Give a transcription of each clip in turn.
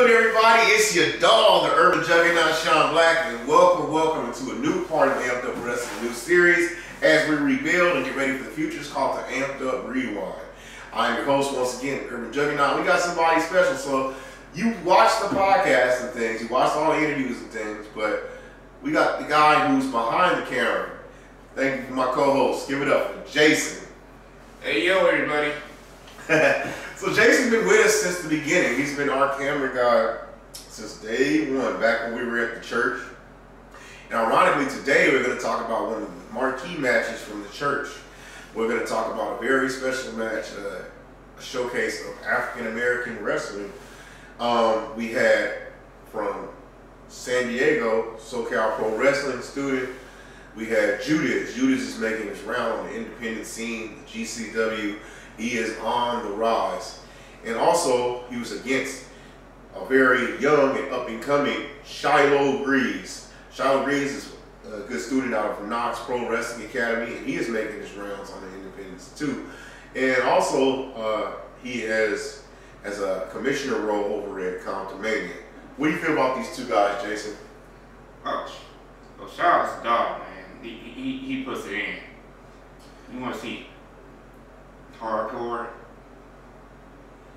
good, everybody? It's your dog, the Urban Juggernaut, Sean Black, and welcome to a new part of Amped Up Wrestling, a new series as we rebuild and get ready for the future. It's called the Amped Up Rewind. I'm your host once again, Urban Juggernaut. We got somebody special, so you watch the podcast and things, you watched all the interviews and things, but we got the guy who's behind the camera. Thank you for my co-host. Give it up for Jason. Hey, yo, everybody. So Jason's been with us since the beginning. He's been our camera guy since day one, back when we were at the church. And ironically, today we're going to talk about one of the marquee matches from the church. We're going to talk about a very special match, a showcase of African-American wrestling. We had from San Diego, SoCal Pro Wrestling student, we had Judas. Judas is making his round on the independent scene, the GCW. He is on the rise. And also, he was against a very young and up-and-coming Shiloh Breeze. Shiloh Breeze is a good student out of Knox Pro Wrestling Academy, and he is making his rounds on the independents too. And also, he has a commissioner role over at Comptomania. What do you feel about these two guys, Jason? Oh, well, Shiloh's a dog, man. He puts it in. You want to see hardcore,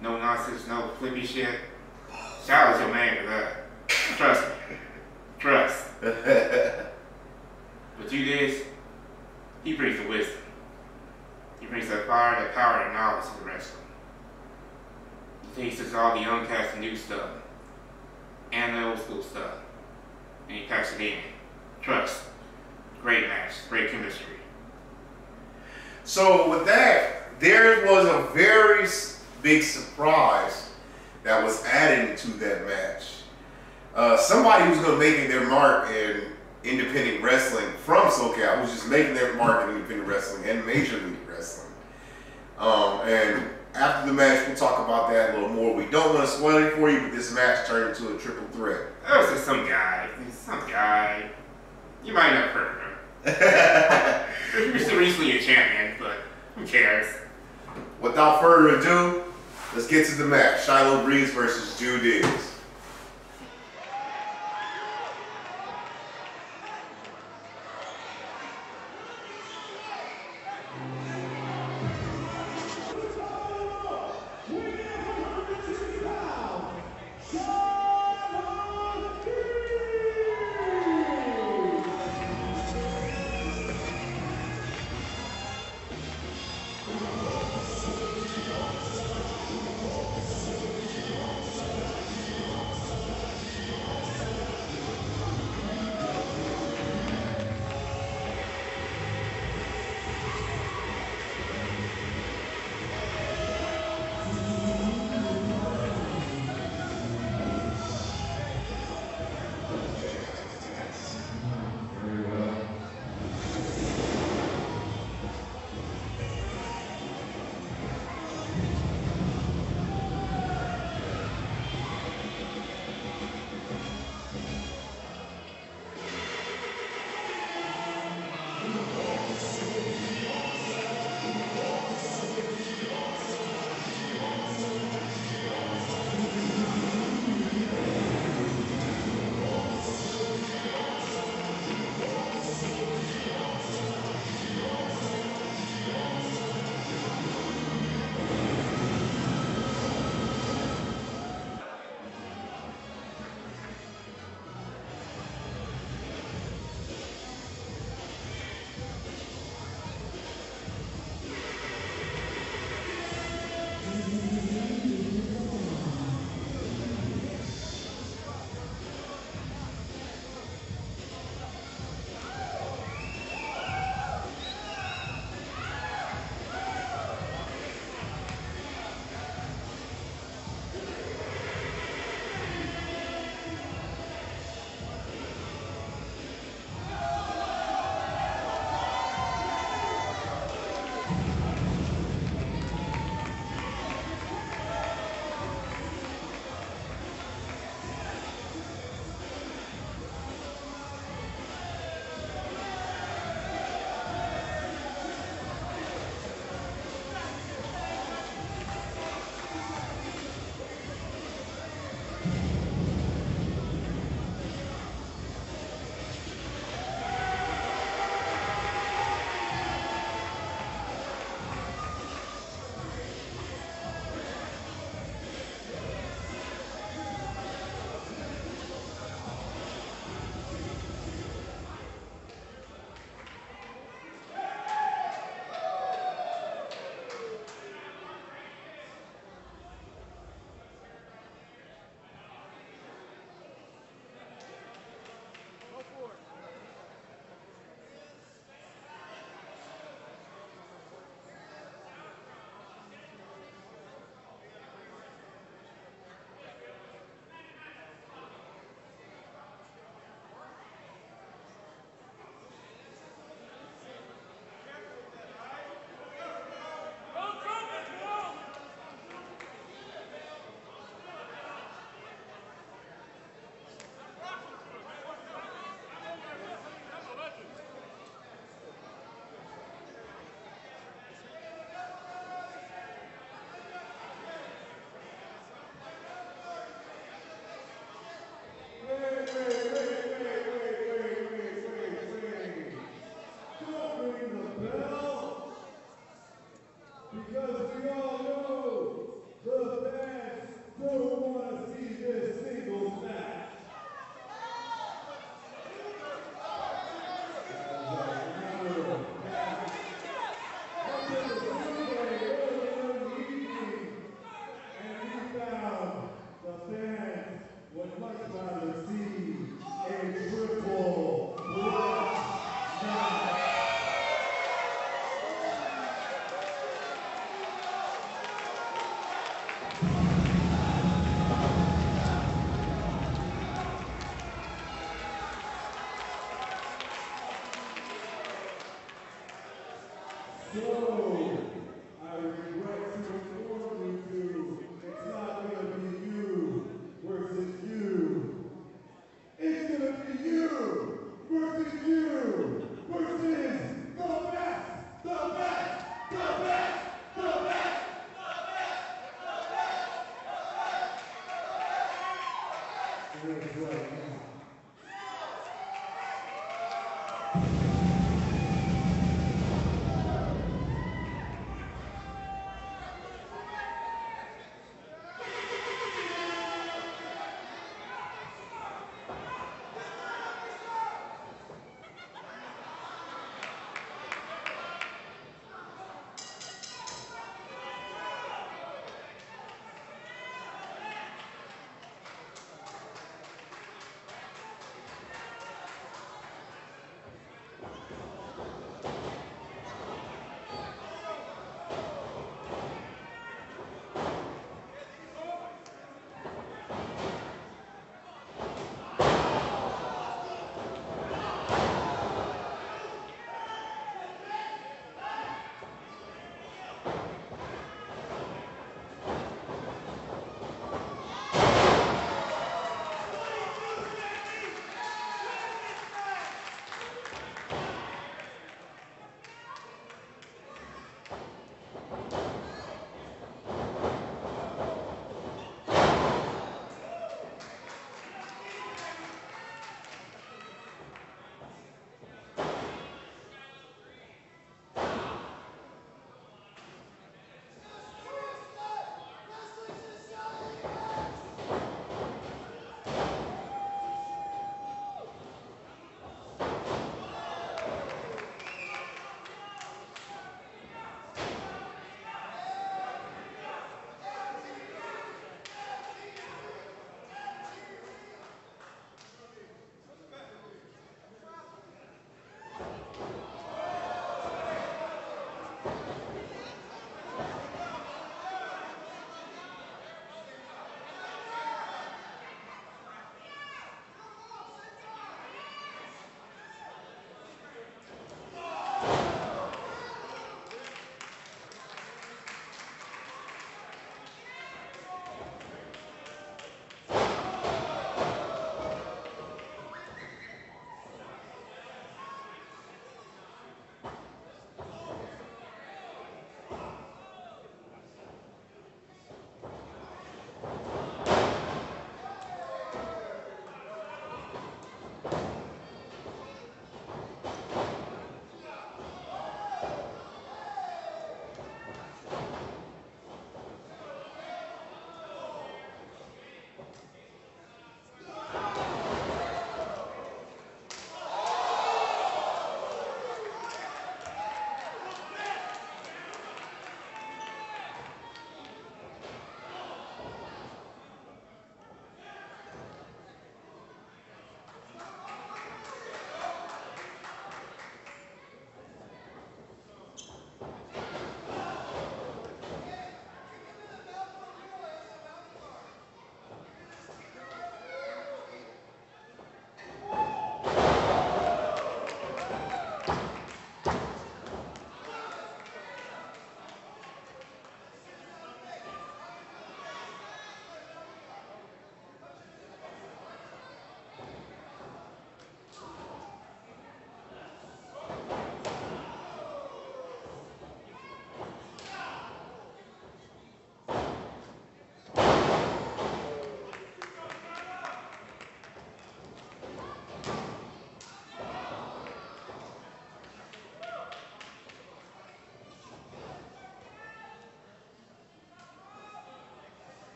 no nonsense, no flippy shit. Shiloh's your man for that. Trust me. Trust. But you this, he brings the wisdom. He brings that fire, that power, that knowledge to the wrestling. He takes us all the young cast and new stuff, and the old school stuff, and he packs it in. Trust. Great match, great chemistry. So with that, there was a very big surprise that was added to that match. Somebody who's going to make their mark in independent wrestling from SoCal, who's just making their mark in independent wrestling and Major League Wrestling. And after the match, we'll talk about that a little more. We don't want to spoil it for you, but this match turned into a triple threat. That was just some guy. You might not have heard of him. He's still recently a champion, but who cares? Without further ado, let's get to the match. Shiloh Breeze versus Judas.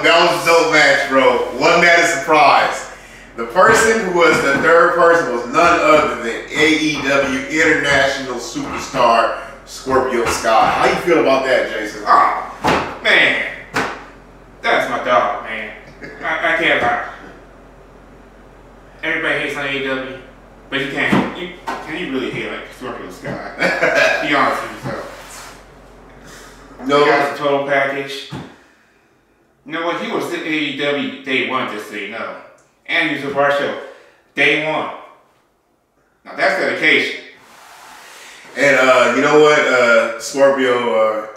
That was a dope match, bro. Wasn't that a surprise? The person who was the third person was none other than AEW International Superstar Scorpio Sky. How you feel about that, Jason? Oh, man. That's my dog, man. I can't lie. Everybody hates on AEW, but you can't. Can you really hate like Scorpio Sky? Be honest with yourself. No. He got the total package. You know what? He was at AEW day one, just so you know. And he was with our show day one. Now that's dedication. And you know what, Scorpio,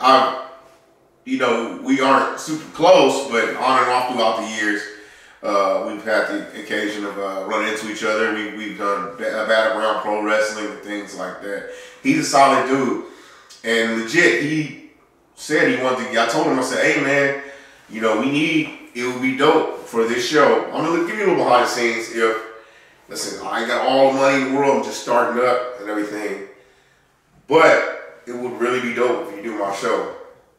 we aren't super close, but on and off throughout the years, we've had the occasion of running into each other. We've done Battleground Pro Wrestling and things like that. He's a solid dude. And legit, he said he wanted to, I told him, I said, hey man, it would be dope for this show. I'm going to give you a little behind the scenes. Listen, I ain't got all the money in the world. I'm just starting up and everything. But it would really be dope if you do my show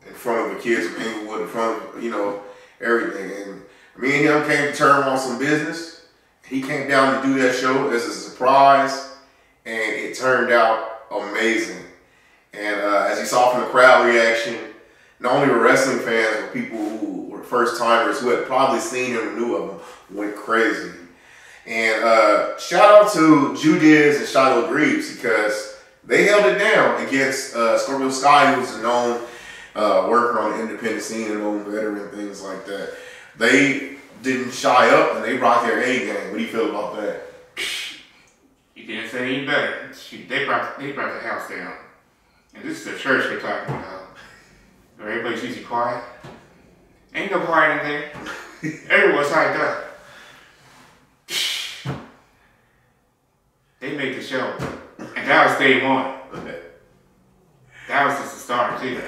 in front of the kids of Inglewood, in front of, everything. And me and him came to terms on some business. He came down to do that show as a surprise, and it turned out amazing. And as you saw from the crowd reaction, not only were wrestling fans, but people who were first-timers who had probably seen him and knew of him went crazy. And shout out to Judiz and Shiloh Greaves, because they held it down against Scorpio Sky, who's a known worker on the independent scene, a known veteran, and things like that. They didn't shy up, and they brought their A game. What do you feel about that? You didn't say any better. They brought the house down. And this is the church we're talking about. Where everybody's usually quiet. Ain't no quiet in there. Everyone's hyped up. They made the show. And that was day one. That was just the start, too.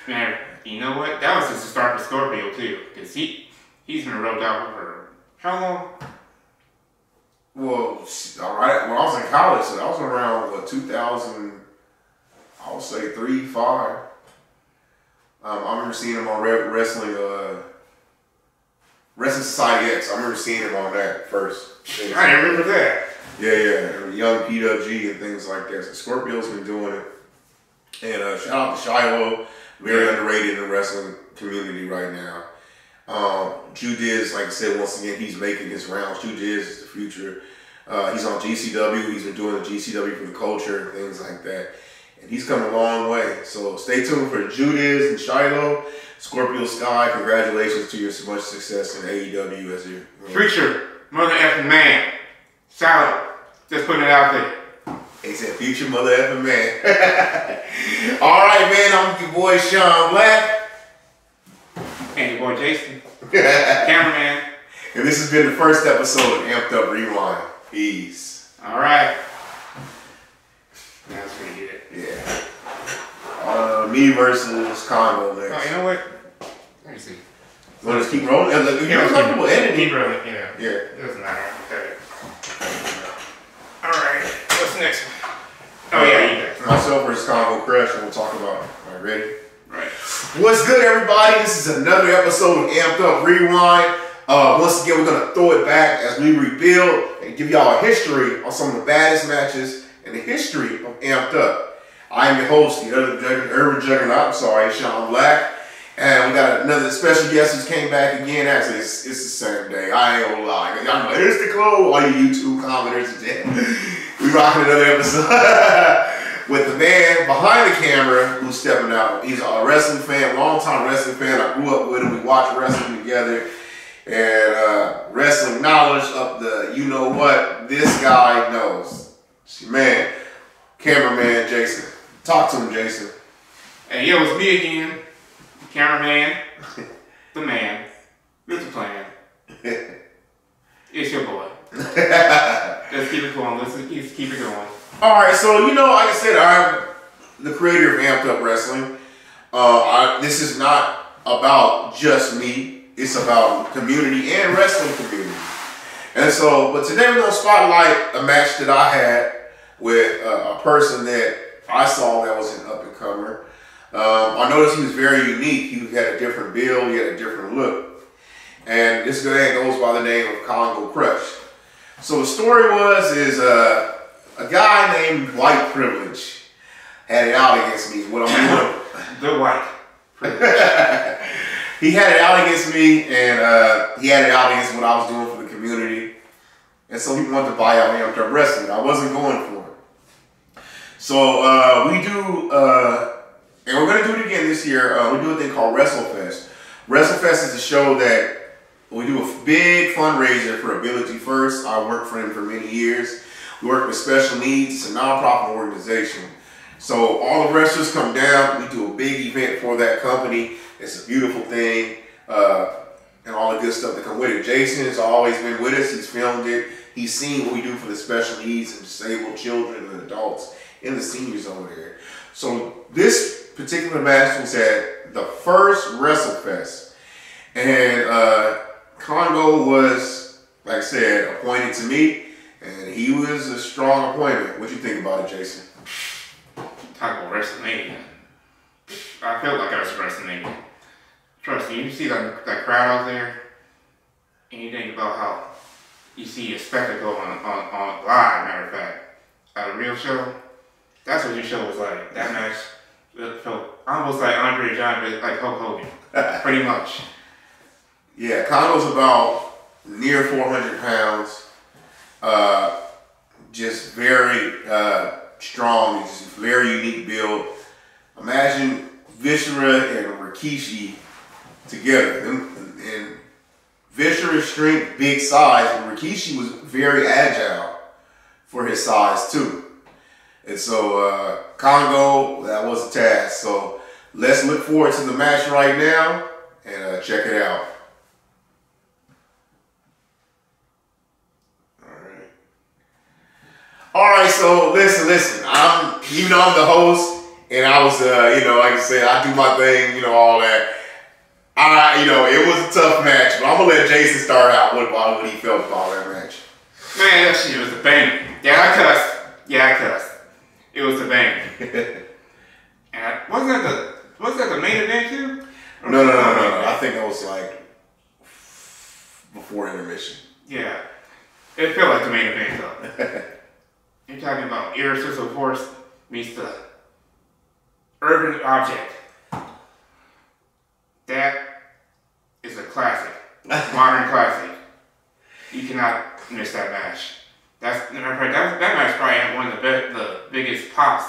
Man, you know what? That was just the start for Scorpio, too. Because he's been rubbed out for how long? Well, all right. When I was in college, so that was around, 2000, I would say 3, 5. I remember seeing him on Wrestling Society X. I remember seeing him on that first. I remember that. Yeah. Young PWG and things like that. So Scorpio's been doing it. And shout out to Shiloh. Very underrated in the wrestling community right now. Judiz, like I said, once again, he's making his rounds. Judiz is the future. He's on GCW. He's been doing the GCW for the culture and things like that. And he's come a long way. So stay tuned for Judiz and Shiloh. Scorpio Sky, congratulations to your much success in AEW as your Future mother effing man. Solid. Just putting it out there. He said future mother effing man. All right, man. I'm your boy Sean Black. And your boy Jason. Cameraman. And this has been the first episode of Amped Up Rewind. Peace. All right. That's pretty good. Yeah. Me versus Congo next. Oh, you know what? Let me see. You want to just keep rolling? You're comfortable editing. Keep rolling, yeah. Yeah. It doesn't matter. All right. What's the next one? Oh, yeah, you guys. Myself versus Congo Crush, and we'll talk about it. All right, ready? Right. What's good, everybody? This is another episode of Amped Up Rewind. Once again, we're going to throw it back as we rebuild and give y'all a history on some of the baddest matches in the history of Amped Up. I am your host, the urban juggernaut, Sean Black. And we got another special guest who's came back again. Actually, it's the same day. I ain't gonna lie. Y'all know, here's the clue. All you YouTube commenters. We rocking another episode with the man behind the camera who's stepping out. He's a wrestling fan, longtime wrestling fan. I grew up with him. We watched wrestling together. And wrestling knowledge up the you know what. This guy knows. Man, cameraman Jason. Talk to him, Jason. Hey, yo, it's me again. Cameraman, the man, with the plan. It's your boy. Let's keep it going. Let's keep it going. All right, so like I said, I'm the creator of Amped Up Wrestling. This is not about just me. It's about community and wrestling community. And so, but today we're gonna spotlight a match that I had with a person that I saw that was an up and comer. I noticed he was very unique. He had a different build, he had a different look. And this guy goes by the name of Congo Crush. So the story is a guy named White Privilege had it out against me. What I'm doing. The white privilege. He had it out against me, and he had it out against what I was doing for the community. And so he wanted to buy out Amped Up Wrestling. I wasn't going for it. So we do... and we're going to do it again this year. We do a thing called WrestleFest. WrestleFest is a show that we do a big fundraiser for Ability First. I worked for them for many years. We work with special needs. It's a nonprofit organization. So all the wrestlers come down. We do a big event for that company. It's a beautiful thing. And all the good stuff that come with it. Jason has always been with us. He's filmed it. He's seen what we do for the special needs and disabled children and adults and the seniors over there. So this particular match was at the first WrestleFest, and Congo was, like I said, appointed to me, and he was a strong appointment. What you think about it, Jason? Talk about WrestleMania. I felt like I was WrestleMania. Trust me, you see that crowd out there, and you think about how you see a spectacle on live, matter of fact, at a real show. That's what your show was like. That match felt almost like Andre the Giant, like Hulk Hogan, pretty much. Yeah, Congo's about near 400 pounds. Just very strong, just very unique build. Imagine Viscera and Rikishi together. And Viscera's strength, big size, and Rikishi was very agile for his size too. And so, Congo, that was a task. So, let's look forward to the match right now and check it out. All right, so listen. Even though I'm the host, and I was, like I said, I do my thing, all that. It was a tough match, but I'm going to let Jason start out what he felt about that match. Man, that shit was a banger. Yeah, I cussed. It was a banger. And wasn't that the main event too? No. I think it was like before intermission. Yeah. It felt like the main event though. You're talking about irresistible force meets the urban object. That is a classic. Modern classic. You cannot miss that match. That match probably had one of the biggest pops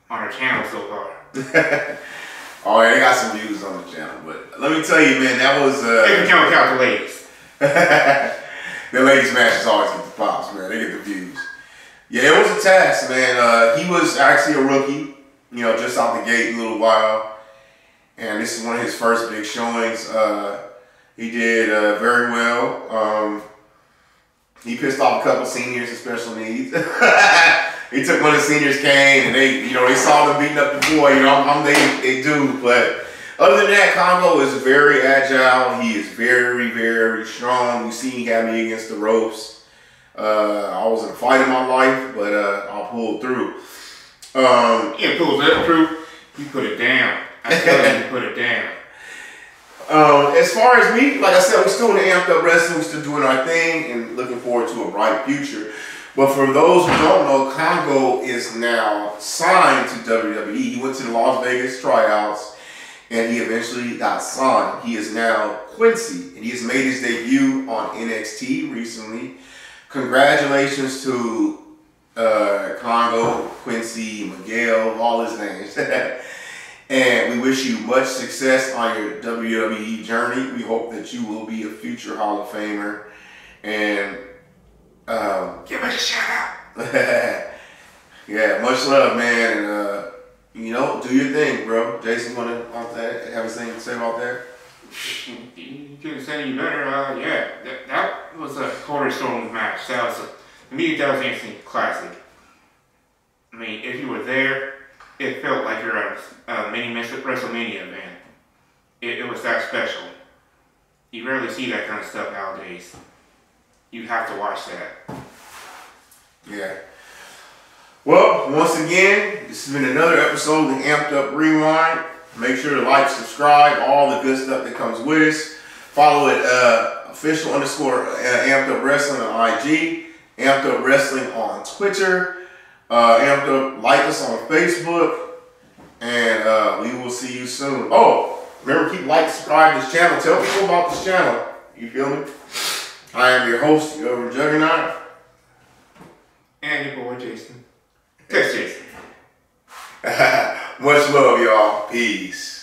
on our channel so far. Oh, yeah, they got some views on the channel, but let me tell you, man, that was If you count the ladies. The ladies' matches always get the pops, man. They get the views. Yeah, it was a task, man. He was actually a rookie, just out the gate a little while, and this is one of his first big showings. He did very well. He pissed off a couple seniors with special needs. He took one of the seniors came and they saw them beating up the boy. They do. But other than that, Congo is very agile. He is very, very strong. You see, he had me against the ropes. I was in a fight in my life, but I pulled through. You pulled that through. You put it down. I tell you to put it down. As far as me, like I said, we're still in the Amped Up Wrestling. We're still doing our thing and looking forward to a bright future. But for those who don't know, Congo is now signed to WWE. He went to the Las Vegas tryouts and he eventually got signed. He is now Quincy and he has made his debut on NXT recently. Congratulations to Congo, Quincy, Miguel, all his names. And we wish you much success on your WWE journey. We hope that you will be a future Hall of Famer. And give it a shout out. Yeah, much love, man. And you know, do your thing, bro. Jason, wanna have a thing to say about that? You couldn't say any better. Yeah, that was a cornerstone match. That was to me, that was an instant classic. I mean, if you were there, it felt like you're at a mini WrestleMania event. It was that special. You rarely see that kind of stuff nowadays. You have to watch that. Yeah. Well, once again, this has been another episode of the Amped Up Rewind. Make sure to like, subscribe, all the good stuff that comes with us. Follow it official _ Amped Up Wrestling on IG, Amped Up Wrestling on Twitter. Amped Up, like us on Facebook, and we will see you soon. Oh, remember, keep like, subscribe to this channel. Tell people about this channel. You feel me? I am your host, your Juggernaut. And your boy, Jason. Text Jason. Much love, y'all. Peace.